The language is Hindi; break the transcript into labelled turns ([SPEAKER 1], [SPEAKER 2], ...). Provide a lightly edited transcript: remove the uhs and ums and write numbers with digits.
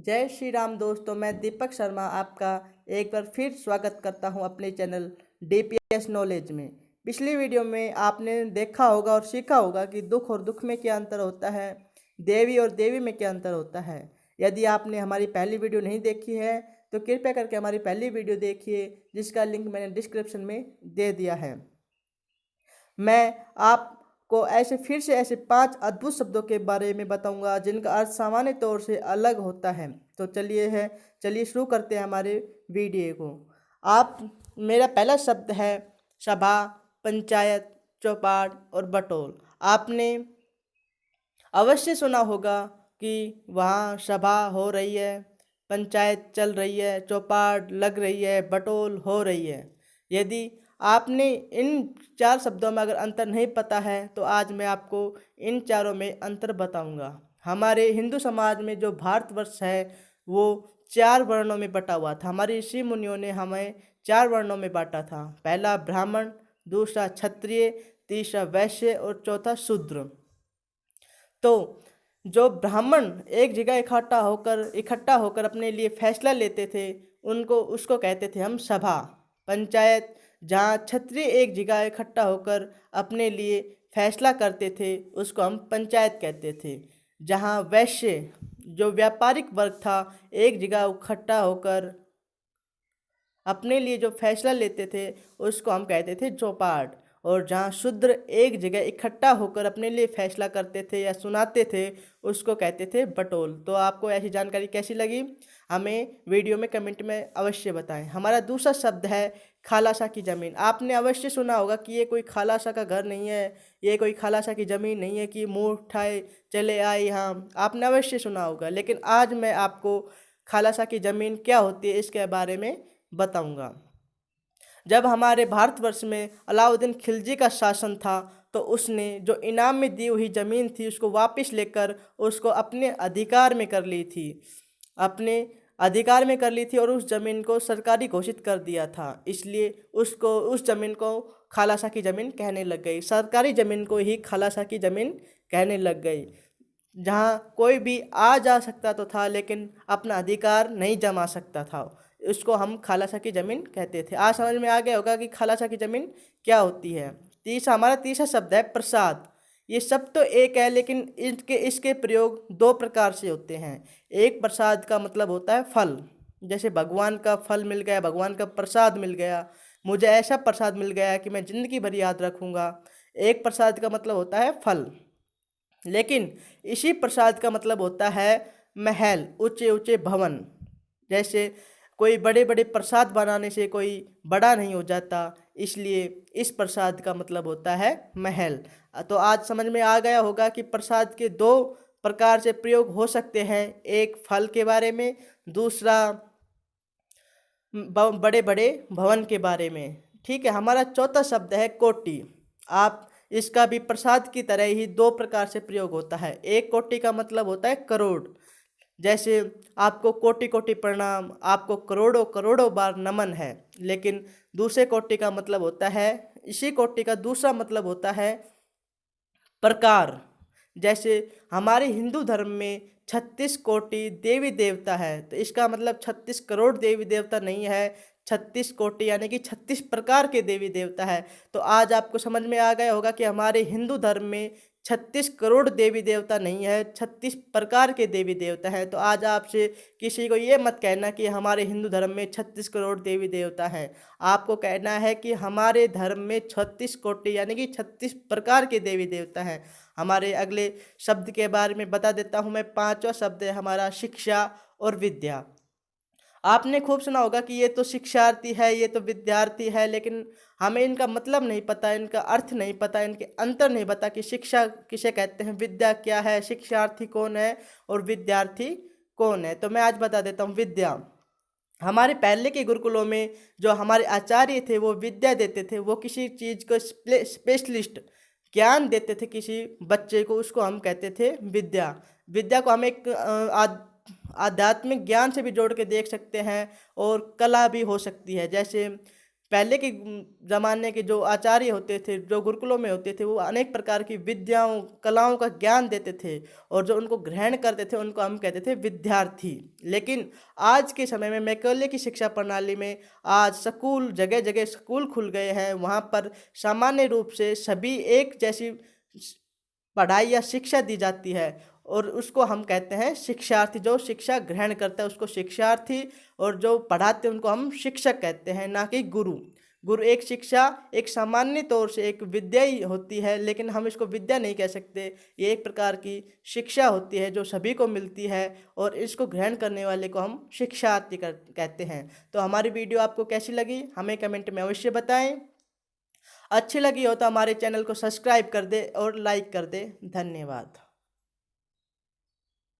[SPEAKER 1] जय श्री राम दोस्तों, मैं दीपक शर्मा आपका एक बार फिर स्वागत करता हूं अपने चैनल डीपीएस नॉलेज में। पिछली वीडियो में आपने देखा होगा और सीखा होगा कि दुख और दुख में क्या अंतर होता है, देवी और देवी में क्या अंतर होता है। यदि आपने हमारी पहली वीडियो नहीं देखी है तो कृपया करके हमारी पहली वीडियो देखिए, जिसका लिंक मैंने डिस्क्रिप्शन में दे दिया है। मैं आपको ऐसे 5 अद्भुत शब्दों के बारे में बताऊंगा जिनका अर्थ सामान्य तौर से अलग होता है। तो चलिए शुरू करते हैं हमारे वीडियो को। आप मेरा पहला शब्द है सभा, पंचायत, चौपाट और बटोल। आपने अवश्य सुना होगा कि वहाँ सभा हो रही है, पंचायत चल रही है, चौपाट लग रही है, बटोल हो रही है। यदि आपने इन 4 शब्दों में अगर अंतर नहीं पता है तो आज मैं आपको इन चारों में अंतर बताऊंगा। हमारे हिंदू समाज में जो भारतवर्ष है वो 4 वर्णों में बटा हुआ था। हमारे ऋषि मुनियों ने हमें 4 वर्णों में बांटा था। पहला ब्राह्मण, दूसरा क्षत्रिय, तीसरा वैश्य और चौथा शूद्र। तो जो ब्राह्मण एक जगह इकट्ठा होकर अपने लिए फैसला लेते थे, उनको उसको कहते थे हम सभा। पंचायत, जहाँ क्षत्रिय एक जगह इकट्ठा होकर अपने लिए फैसला करते थे, उसको हम पंचायत कहते थे। जहाँ वैश्य, जो व्यापारिक वर्ग था, एक जगह इकट्ठा होकर अपने लिए जो फैसला लेते थे, उसको हम कहते थे चौपाट। और जहाँ शूद्र एक जगह इकट्ठा होकर अपने लिए फैसला करते थे या सुनाते थे, उसको कहते थे बटोल। तो आपको ऐसी जानकारी कैसी लगी, हमें वीडियो में कमेंट में अवश्य बताएं। हमारा दूसरा शब्द है खालासा की ज़मीन। आपने अवश्य सुना होगा कि ये कोई खालासा का घर नहीं है, ये कोई खालासा की ज़मीन नहीं है कि मुँह उठाए चले आए यहाँ। आपने अवश्य सुना होगा, लेकिन आज मैं आपको खालासा की ज़मीन क्या होती है इसके बारे में बताऊंगा। जब हमारे भारतवर्ष में अलाउद्दीन खिलजी का शासन था, तो उसने जो इनाम में दी हुई ज़मीन थी उसको वापस लेकर उसको अपने अधिकार में कर ली थी। अपने अधिकार में कर ली थी और उस ज़मीन को सरकारी घोषित कर दिया था। इसलिए उस ज़मीन को खालासा की ज़मीन कहने लग गई। सरकारी ज़मीन को ही खालासा की ज़मीन कहने लग गई। जहाँ कोई भी आ जा सकता तो था, लेकिन अपना अधिकार नहीं जमा सकता था, उसको हम खालासा की ज़मीन कहते थे। आज समझ में आ गया होगा कि खालासा की ज़मीन क्या होती है। हमारा तीसरा शब्द है प्रसाद। ये शब्द तो एक है, लेकिन इसके प्रयोग 2 प्रकार से होते हैं। एक, प्रसाद का मतलब होता है फल, जैसे भगवान का फल मिल गया, भगवान का प्रसाद मिल गया, मुझे ऐसा प्रसाद मिल गया कि मैं ज़िंदगी भर याद रखूँगा। एक प्रसाद का मतलब होता है फल। लेकिन इसी प्रसाद का मतलब होता है महल, ऊंचे ऊंचे भवन। जैसे कोई बड़े बड़े प्रसाद बनाने से कोई बड़ा नहीं हो जाता, इसलिए इस प्रसाद का मतलब होता है महल। तो आज समझ में आ गया होगा कि प्रसाद के 2 प्रकार से प्रयोग हो सकते हैं। एक फल के बारे में, दूसरा बड़े बड़े भवन के बारे में। ठीक है, हमारा चौथा शब्द है कोटि। आप इसका भी प्रसाद की तरह ही 2 प्रकार से प्रयोग होता है। एक, कोटि का मतलब होता है करोड़। जैसे आपको कोटि कोटि प्रणाम, आपको करोड़ों करोड़ों बार नमन है। लेकिन दूसरे कोटि का मतलब होता है, इसी कोटि का दूसरा मतलब होता है प्रकार। जैसे हमारे हिंदू धर्म में 36 कोटि देवी देवता है, तो इसका मतलब 36 करोड़ देवी देवता नहीं है, 36 कोटि यानी कि 36 प्रकार के देवी देवता है। तो आज आपको समझ में आ गया होगा कि हमारे हिंदू धर्म में 36 करोड़ देवी देवता नहीं है, 36 प्रकार के देवी देवता हैं। तो आज आपसे किसी को ये मत कहना कि हमारे हिंदू धर्म में 36 करोड़ देवी देवता हैं। आपको कहना है कि हमारे धर्म में 36 कोटि यानी कि 36 प्रकार के देवी देवता हैं। हमारे अगले शब्द के बारे में बता देता हूँ मैं। 5वां शब्द है हमारा शिक्षा और विद्या। आपने खूब सुना होगा कि ये तो शिक्षार्थी है, ये तो विद्यार्थी है, लेकिन हमें इनका मतलब नहीं पता, इनका अर्थ नहीं पता, इनके अंतर नहीं पता कि शिक्षा किसे कहते हैं, विद्या क्या है, शिक्षार्थी कौन है और विद्यार्थी कौन है। तो मैं आज बता देता हूँ। विद्या, हमारे पहले के गुरुकुलों में जो हमारे आचार्य थे वो विद्या देते थे। वो किसी चीज़ को स्पेशलिस्ट ज्ञान देते थे किसी बच्चे को, उसको हम कहते थे विद्या। विद्या को हम एक आध्यात्मिक ज्ञान से भी जोड़ के देख सकते हैं और कला भी हो सकती है। जैसे पहले के ज़माने के जो आचार्य होते थे, जो गुरुकुलों में होते थे, वो अनेक प्रकार की विद्याओं, कलाओं का ज्ञान देते थे और जो उनको ग्रहण करते थे, उनको हम कहते थे विद्यार्थी। लेकिन आज के समय में मैकॉले की शिक्षा प्रणाली में आज स्कूल, जगह-जगह स्कूल खुल गए हैं, वहाँ पर सामान्य रूप से सभी एक जैसी पढ़ाई या शिक्षा दी जाती है और उसको हम कहते हैं शिक्षार्थी। जो शिक्षा ग्रहण करता है उसको शिक्षार्थी और जो पढ़ाते हैं उनको हम शिक्षक कहते हैं, ना कि गुरु। गुरु एक शिक्षा, एक सामान्य तौर से एक विद्या ही होती है, लेकिन हम इसको विद्या नहीं कह सकते। ये एक प्रकार की शिक्षा होती है जो सभी को मिलती है और इसको ग्रहण करने वाले को हम शिक्षार्थी कहते हैं। तो हमारी वीडियो आपको कैसी लगी हमें कमेंट में अवश्य बताएं। अच्छी लगी हो तो हमारे चैनल को सब्सक्राइब कर दे और लाइक कर दे। धन्यवाद।